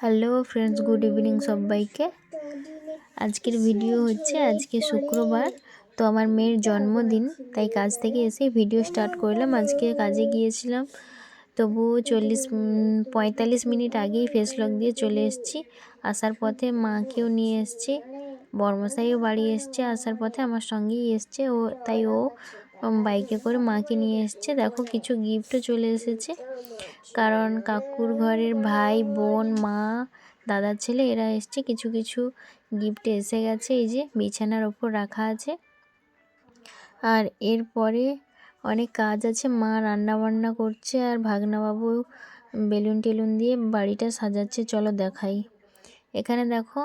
Hello friends, good evening সবাইকে। আজকের video হচ্ছে আজকে শুক্রবার, তো আমার মেয়ের জন্মদিন, তাই কাজ থেকে এসে ভিডিও স্টার্ট করলাম। আজকে কাজে গিয়েছিলাম, তবু 45 মিনিট আগেই ফেস লক দিয়ে চলে এসেছি। আসার পথে মাকেও নিয়ে এসেছি, বর্মশাইও বাড়ি এসছে, আসার পথে আমার সঙ্গেই এসছে ও, তাই ও বাইকে করে মাকে নিয়ে এসছে। দেখো কিছু গিফটও চলে এসেছে, কারণ কাকুর ঘরের ভাই বোন মা দাদার ছেলে এরা এসছে। কিছু কিছু গিফট এসে গেছে, এই যে বিছানার ওপর রাখা আছে। আর এরপরে অনেক কাজ আছে, মা রান্না বান্না করছে আর ভাগনাবাবু বেলুন টেলুন দিয়ে বাড়িটা সাজাচ্ছে। চলো দেখাই। এখানে দেখো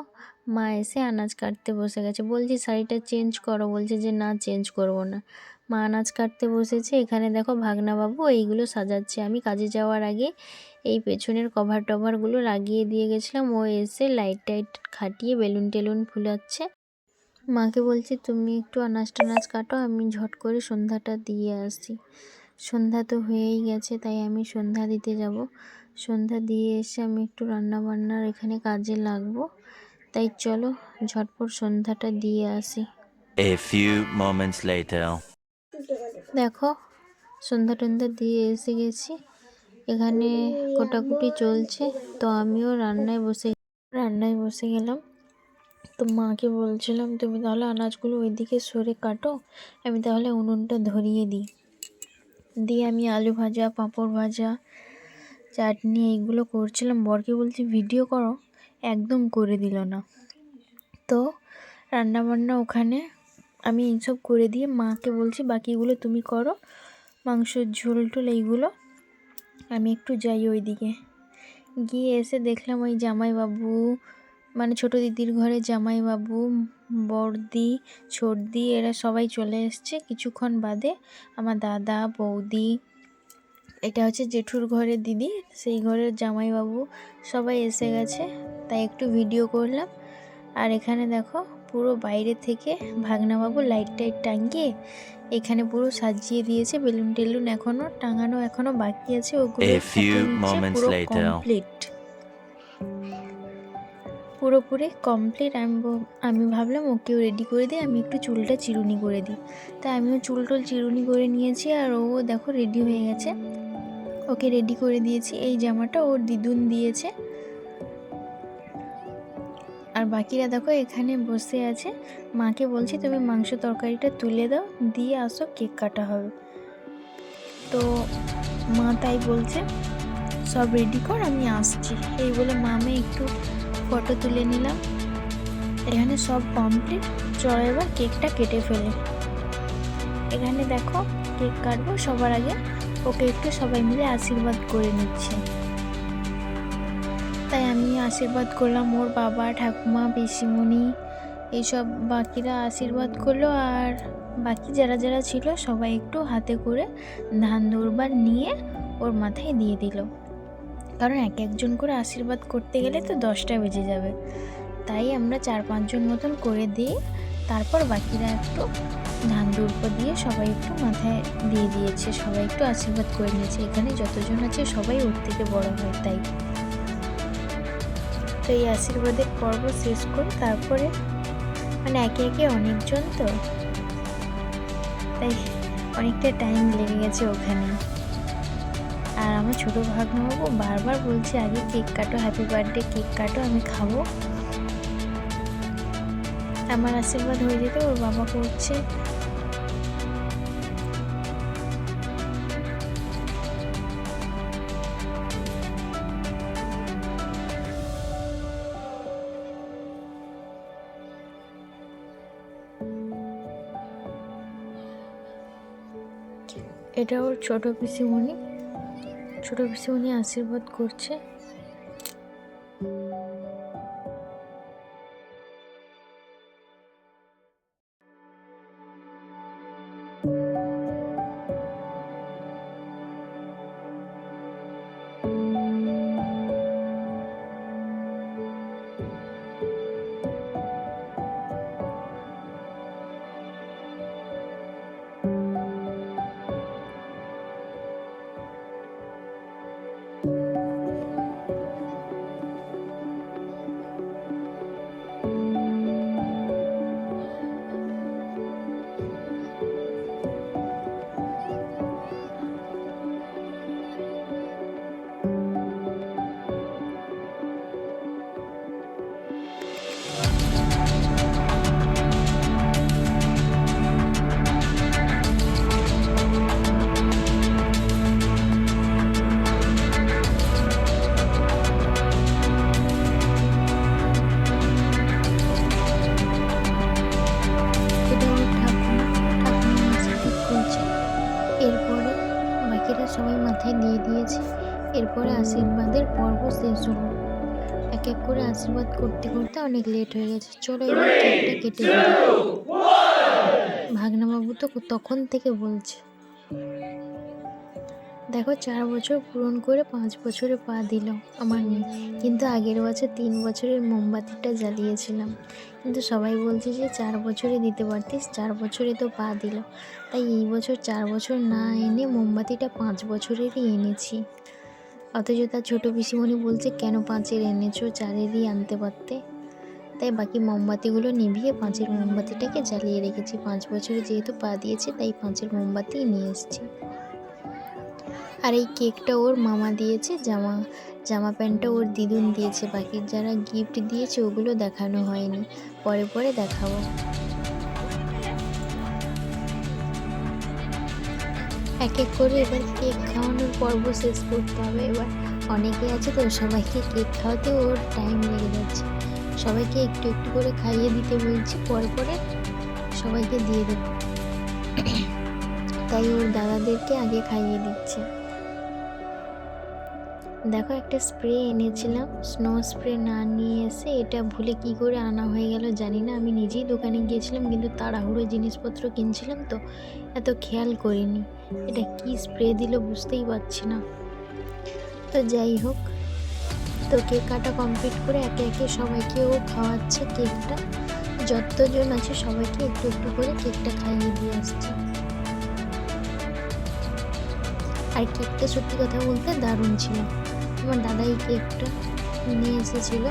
মা এসে আনাজ কাটতে বসে গেছে। বলছি শাড়িটা চেঞ্জ করো, বলছে যে না চেঞ্জ করব না। মা আনাজ কাটতে বসেছে। এখানে দেখো ভাগনাবাবু এইগুলো সাজাচ্ছে। আমি কাজে যাওয়ার আগে এই পেছনের কভার টভারগুলো লাগিয়ে দিয়ে গেছিলাম। ও এসে লাইট টাইট খাটিয়ে বেলুন টেলুন ফুলাচ্ছে। মাকে বলছি তুমি একটু আনাজ টানাজ কাটো, আমি ঝট করে সন্ধ্যাটা দিয়ে আসি। সন্ধ্যা তো হয়েই গেছে, তাই আমি সন্ধ্যা দিতে যাব। সন্ধ্যা দিয়ে এসে আমি একটু রান্না বান্নার এখানে কাজে লাগবো, তাই চলো ঝটপট সন্ধ্যাটা দিয়ে আসি। A few moments later. দেখো সন্ধ্যা টন্ধ্যা দিয়ে এসে গেছি, এখানে কোটাকুটি চলছে। তো আমিও রান্নায় বসে গেলাম। তো মাকে বলছিলাম তুমি তাহলে আনাজগুলো ওইদিকে সরে কাটো, আমি তাহলে উনুনটা ধরিয়ে দিই। দিয়ে আমি আলু ভাজা, পাঁপড় ভাজা, চাটনি এইগুলো করছিলাম। বরকে বলছি ভিডিও করো, একদম করে দিল না। তো রান্নাবান্না ওখানে আমি এইসব করে দিয়ে মাকে বলছি বাকিগুলো তুমি করো, মাংসের ঝোল টোল এইগুলো। আমি একটু যাই ওইদিকে। গিয়ে এসে দেখলাম ওই জামাইবাবু, মানে ছোটো দিদির ঘরে জামাইবাবু, বড়দি, ছোটদি এরা সবাই চলে এসছে কিছুক্ষণ বাদে। আমার দাদা বৌদি, এটা হচ্ছে জেঠুর ঘরের দিদি, সেই ঘরের জামাইবাবু সবাই এসে গেছে, তাই একটু ভিডিও করলাম। আর এখানে দেখো পুরো বাইরে থেকে ভাগনাবাবু লাইট টাইট টাঙিয়ে এখানে পুরো সাজিয়ে দিয়েছে। বেলুন টেলুন এখনও টাঙানো এখনও বাকি আছে, ওগুলো A few ফুটিয়ে নিচ্ছে। moments পুরো later. কমপ্লিট, পুরোপুরি কমপ্লিট। আমি ভাবলাম ওকেও রেডি করে দিই, আমি একটু চুলটা চিরুনি করে দিই। তাই আমিও চুল টুল চিরুনি করে নিয়েছি। আর ও দেখো রেডি হয়ে গেছে, ওকে রেডি করে দিয়েছি। এই জামাটা ওর দিদুন দিয়েছে। আর বাকিরা দেখো এখানে বসে আছে। মাকে বলছি তুমি মাংস তরকারিটা তুলে দাও, দিয়ে আসো কেক কাটা হবে। তো মা তাই বলছে সব রেডি কর আমি আসছি। এই বলে মামে একটু ফটো তুলে নিলাম। এখানে সব কমপ্লিট, চলো এবার কেকটা কেটে ফেলে। এখানে দেখো কেক কাটবো, সবার আগে ওকে একটু সবাই মিলে আশীর্বাদ করে নিচ্ছে। তাই আমি আশীর্বাদ করলাম, ওর বাবা ঠাকুমা পিসিমণি এইসব বাকিরা আশীর্বাদ করলো। আর বাকি যারা যারা ছিল সবাই একটু হাতে করে ধান দুর্বার নিয়ে ওর মাথায় দিয়ে দিল, কারণ এক একজন করে আশীর্বাদ করতে গেলে তো 10টা বেজে যাবে। তাই আমরা 4-5 জন মতন করে দিই, তারপর বাকিরা একটু ধান দুর্ব দিয়ে সবাই একটু মাথায় দিয়ে দিয়েছে, সবাই একটু আশীর্বাদ করে নিয়েছে। এখানে যতজন আছে সবাই ওর থেকে বড় হয়, তাই তো এই আশীর্বাদের পর্ব শেষ করে তারপরে মানে একে একে অনেকজন, তো তাই অনেকটা টাইম লেগে গেছে ওখানে। আর আমার ছোটো ভাগ্নবাবু বারবার বলছে আগে কেক কাটো, হ্যাপি বার্থডে কেক কাটো, আমি খাবো। আমার আশীর্বাদ হয়ে যেতে ওর বাবা করছে। এটা ওর ছোটো পিসিমণি আশীর্বাদ করছে। এক করে আশীর্বাদ করতে করতে অনেক লেট হয়ে গেছে। চলো এবার কেকটা কেটে দিই। ভাগনাবাবু তো তখন থেকে বলছে। দেখো 4 বছর পূরণ করে 5 বছরে পা দিল আমার মেয়ে। কিন্তু আগের বছর 3 বছরের মোমবাতিটা জ্বালিয়েছিলাম, কিন্তু সবাই বলছে যে 4 বছরে দিতে পারতিস, 4 বছরে তো পা দিল। তাই এই বছর 4 বছর না এনে মোমবাতিটা 5 বছরেরই এনেছি। অথচ তার ছোটো পিসিমণি বলছে কেন 5-এর এনেছো, 4-এরই আনতে পারতে। তাই বাকি মোমবাতিগুলো নিভিয়ে 5-এর মোমবাতিটাকে জ্বালিয়ে রেখেছি। 5 বছরে যেহেতু পা দিয়েছে তাই 5-এর মোমবাতি নিয়ে এসেছি। আর এই কেকটা ওর মামা দিয়েছে, জামা প্যান্টটা ওর দিদুন দিয়েছে। বাকি যারা গিফট দিয়েছে ওগুলো দেখানো হয়নি, পরে পরে দেখাবো। এক এক করে এবার কেক খাওয়ানোর পর্ব শেষ করতে হবে। এবার অনেকে আছে তো, সবাইকে কেক খাওয়াতে ওর টাইম লেগে যাচ্ছে। সবাইকে একটু একটু করে খাইয়ে দিতে বলছি, পরে পরে সবাইকে দিয়ে দেব। তাই ওর দাদাদেরকে আগে খাইয়ে দিচ্ছে। দেখো একটা স্প্রে এনেছিলাম, স্নো স্প্রে না নিয়ে এসে এটা ভুলে কি করে আনা হয়ে গেল জানি না। আমি নিজেই দোকানে গিয়েছিলাম, কিন্তু তাড়াহুড়ো জিনিসপত্র কিনছিলাম তো এত খেয়াল করিনি এটা কি স্প্রে দিল, বুঝতেই পারছি না। তো যাই হোক, তো কেক কাটা কমপ্লিট করে একে একে সবাইকে ও খাওয়াচ্ছে কেকটা। যতজন আছে সবাইকে একটু একটু করে কেকটা খাইয়ে দিয়ে আসছে। আর কেকটা সত্যি কথা বলতে দারুণ ছিল। আমার দাদাই কেকটা নিয়ে এসেছিল।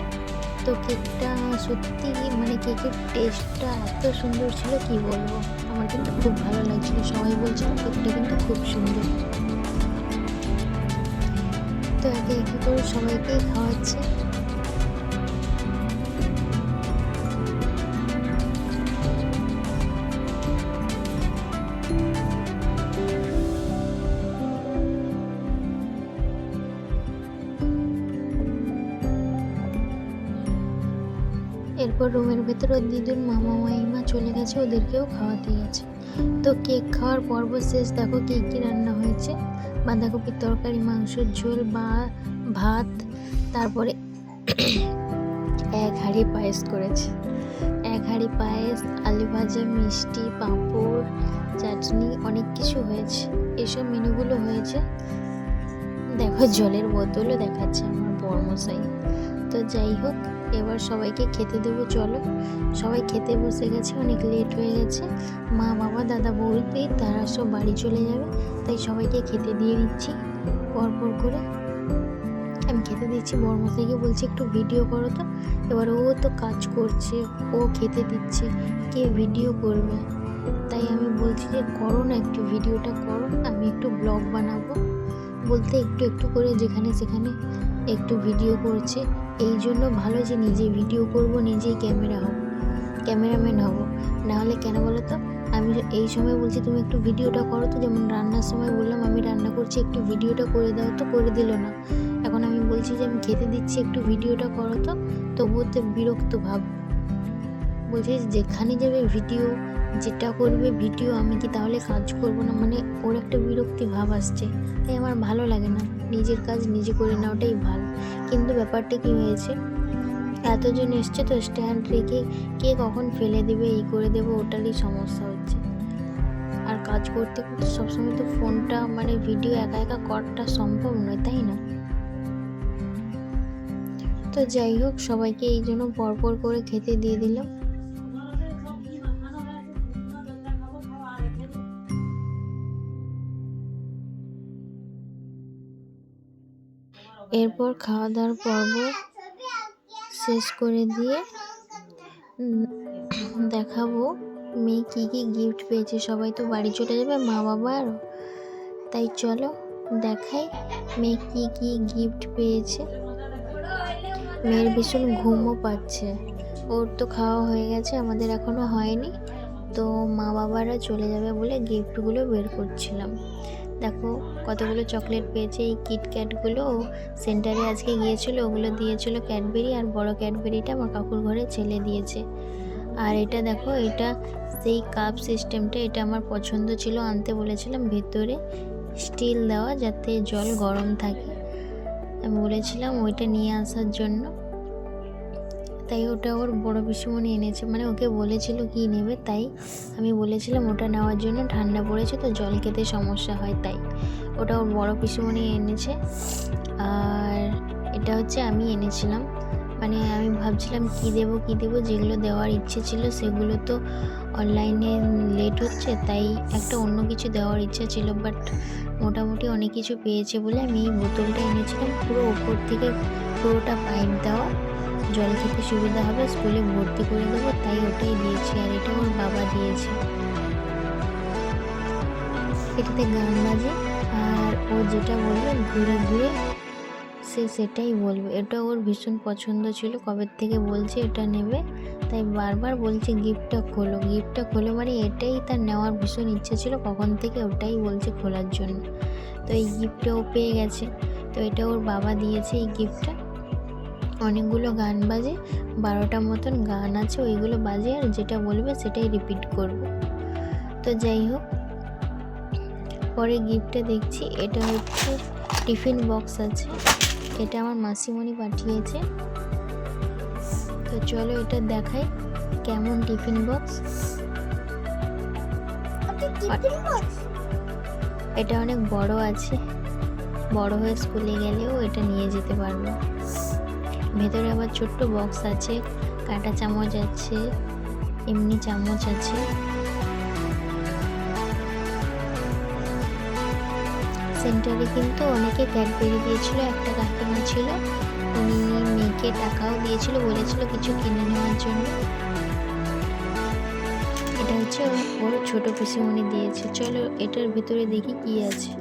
তো কেকটা সত্যি মানে কেকের টেস্টটা এত সুন্দর ছিল কি বলবো, আমার কিন্তু খুব ভালো লাগছিল। সবাই বলছিল কেকটা কিন্তু খুব সুন্দর। তো একে একে করে সবাইকেই খাওয়াচ্ছে। এরপর রুমের ভেতরে দিদুর মামা মাইমা চলে গেছে, ওদেরকেও খাওয়াতে গেছে। তো কেক খাওয়ার পর্ব শেষ। দেখো কী কী রান্না হয়েছে। বাঁধাকপির তরকারি, মাংসের ঝোল বা ভাত, তারপরে 1 হাঁড়ি পায়েস করেছে। 1 হাঁড়ি পায়েস, আলু ভাজা, মিষ্টি, পাঁপড়, চাটনি, অনেক কিছু হয়েছে। এসব মেনুগুলো হয়েছে। দেখো জলের বোতলও দেখাচ্ছে আমার বড়মশাই। তো যাই হোক, এবার সবাইকে খেতে দেবো। চলো সবাই খেতে বসে গেছে, অনেক লেট হয়ে গেছে। মা বাবা দাদা বৌদি তারা সব বাড়ি চলে যাবে, তাই সবাইকে খেতে দিয়ে দিচ্ছি পরপর করে। আমি খেতে দিচ্ছি, বড়মশাইকে বলছি একটু ভিডিও করো তো। এবার ও তো কাজ করছে, ও খেতে দিচ্ছে, কে ভিডিও করবে। তাই আমি বলছি যে করো না, একটু ভিডিওটা করো, আমি একটু ব্লগ বানাবো। বলতে একটু একটু করে যেখানে সেখানে একটু ভিডিও করছে। এই জন্য ভালো যে নিজে ভিডিও করব, নিজেই ক্যামেরাম্যান হব। নাহলে কেন বলো তো, আমি এই সময় বলছি তুমি একটু ভিডিওটা করো তো। যেমন রান্নার সময় বললাম আমি রান্না করছি, একটু ভিডিওটা করে দাও তো, করে দিল না। এখন আমি বলছি যে আমি খেতে দিচ্ছি, একটু ভিডিওটা করো তো, তবুও তো বিরক্ত ভাব। বলছি যেখানে যাবে ভিডিও, যেটা করবে ভিডিও, আমি কি তাহলে কাজ করব না? মানে ওর একটা বিরক্তি ভাব আসছে, তাই আমার ভালো লাগে না। নিজের কাজ নিজে করে নেওয়াটাই ভালো। কিন্তু ব্যাপারটা কি হয়েছে, এতজন এসছে তো স্ট্যান্ড রেখে কে কখন ফেলে দেবে, এই করে দেবে, ওটারই সমস্যা হচ্ছে। আর কাজ করতে করতে সবসময় তো ফোনটা মানে ভিডিও একা একা করাটা সম্ভব নয়, তাই না? তো যাই হোক, সবাইকে এই জন্য পরপর করে খেতে দিয়ে দিলাম। এরপর খাওয়া দাওয়ার পর্ব শেষ করে দিয়ে দেখাবো মেয়ে কী কী গিফট পেয়েছে। সবাই তো বাড়ি চলে যাবে, মা বাবা আরও। তাই চলো দেখাই মেয়ে কী কী গিফট পেয়েছে। মেয়ের ভীষণ ঘুমও পাচ্ছে। ওর তো খাওয়া হয়ে গেছে, আমাদের এখনও হয়নি। তো মা বাবারা চলে যাবে বলে গিফটগুলো বের করছিলাম। দেখো কতগুলো চকলেট পেয়েছে। এই কিটক্যাটগুলো সেন্টারে আজকে গিয়েছিলো, ওগুলো দিয়েছিল ক্যাডবেরি, আর বড় ক্যাডবেরিটা আমার কাকুর ঘরে ছেলে দিয়েছে। আর এটা দেখো, এটা সেই কাপ সিস্টেমটা, এটা আমার পছন্দ ছিল, আনতে বলেছিলাম। ভেতরে স্টিল দেওয়া যাতে জল গরম থাকে, আমি বলেছিলাম ওইটা নিয়ে আসার জন্য। তাই ওটা ওর বড় পিসিমণি এনেছে, মানে ওকে বলেছিল কি নেবে, তাই আমি বলেছিলাম ওটা নেওয়ার জন্য, ঠান্ডা পড়েছে তো জল খেতে সমস্যা হয়, তাই ওটা ওর বড় পিসিমণি এনেছে। আর এটা হচ্ছে আমি এনেছিলাম, মানে আমি ভাবছিলাম কি দেবো, যেগুলো দেওয়ার ইচ্ছে ছিল সেগুলো তো অনলাইনে লেট হচ্ছে, তাই একটা অন্য কিছু দেওয়ার ইচ্ছা ছিল, বাট মোটামুটি অনেক কিছু পেয়েছে বলে আমি এই বোতলটা এনেছিলাম। পুরো ওপর থেকে পুরোটা পাইপ দেওয়া, জল খেতে সুবিধা হবে, স্কুলে ভর্তি করে দেবো, তাই ওটাই দিয়েছি। আর এটা ওর বাবা দিয়েছে। এটাতে গান বাজে, আর ও যেটা বলবে ঘুরে ঘুরে সে সেটাই বলবে। এটা ওর ভীষণ পছন্দ ছিল, কবে থেকে বলছে এটা নেবে, তাই বারবার বলছে গিফটটা খোলো, মানে এটাই তার নেওয়ার ভীষণ ইচ্ছে ছিল, কখন থেকে ওটাই বলছে খোলার জন্য। তো এই গিফটটা ও পেয়ে গেছে, তো এটা ওর বাবা দিয়েছে এই গিফটটা। অনেকগুলো গান বাজে, 12টা মতন গান আছে, ওইগুলো বাজে, আর যেটা বলবে সেটাই রিপিট করব। তো যাই হোক, পরে গিফটটা দেখছি, এটা হচ্ছে টিফিন বক্স আছে, এটা আমার মাসিমণি পাঠিয়েছে। তো চলো এটা দেখাই কেমন টিফিন বক্স। এটা অনেক বড় আছে, বড় হয়ে স্কুলে গেলেও এটা নিয়ে যেতে পারবো। ভেতরে আবার ছোট্ট বক্স আছে, কাঁটা চামচ আছে, এমনি চামচ আছে। সেন্টারে কিন্তু অনেকে ক্যাডবেরি দিয়েছিল, একটা কাকিমা ছিল, উনি মেয়েকে টাকাও দিয়েছিল, বলেছিল কিছু কিনে নেওয়ার জন্য। এটা হচ্ছে ওর ছোট পিসিমণি দিয়েছে। চলো এটার ভিতরে দেখি কি আছে।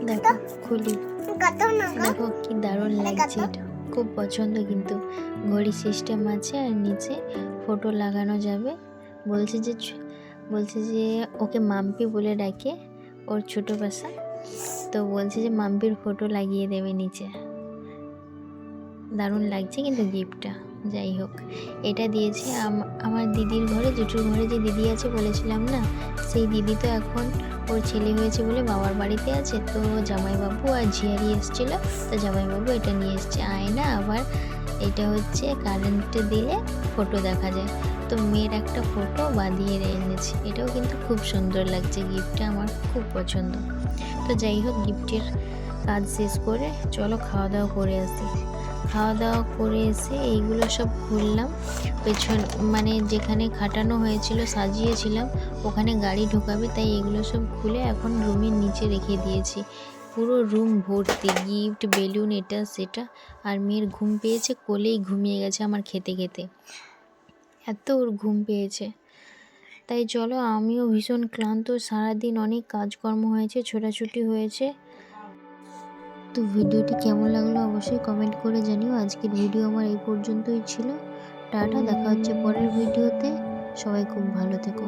দেখো খুলি, দেখো কি দারুণ লাগছে, এটা খুব পছন্দ। কিন্তু ঘড়ি সিস্টেম আছে, আর নিচে ফটো লাগানো যাবে। বলছে যে ওকে মাম্পি বলে ডাকে, ওর ছোট বাসা, তো বলছে যে মাম্পির ফটো লাগিয়ে দেবে নিচে। দারুণ লাগছে কিন্তু গিফটটা। যাই হোক, এটা দিয়েছে আমার দিদির ঘরে, জেঠুর ঘরে যে দিদি আছে বলেছিলাম না, সেই দিদি তো এখন ওর ছেলে হয়েছে বলে বাবার বাড়িতে আছে, তো জামাইবাবু আর ঝিয়ারি এসেছিলো, তো জামাইবাবু এটা নিয়ে এসছে আয়না। আবার এটা হচ্ছে কারেন্টে দিলে ফটো দেখা যায়, তো মেয়ের একটা ফটো বাঁধিয়ে এনেছে। এটাও কিন্তু খুব সুন্দর লাগছে, গিফটটা আমার খুব পছন্দ। তো যাই হোক, গিফটের কাজ শেষ করে চলো খাওয়া দাওয়া করে আসি। খাওয়া দাওয়া করে এসে এইগুলো সব খুললাম, পেছন মানে যেখানে খাটানো হয়েছিল সাজিয়েছিলাম ওখানে গাড়ি ঢোকাবে, তাই এগুলো সব খুলে এখন রুমের নিচে রেখে দিয়েছি। পুরো রুম ভর্তি গিফট, বেলুন, এটা সেটা। আর মেয়ের ঘুম পেয়েছে, কোলেই ঘুমিয়ে গেছে আমার খেতে খেতে, এত ওর ঘুম পেয়েছে। তাই চলো, আমিও ভীষণ ক্লান্ত, সারাদিন অনেক কাজকর্ম হয়েছে, ছোটাছুটি হয়েছে। তো ভিডিওটি কেমন লাগলো অবশ্যই কমেন্ট করে জানিও। আজকের ভিডিও আমার এই পর্যন্তই ছিল। টাটা, দেখা হচ্ছে পরের ভিডিওতে। সবাই খুব ভালো থেকো।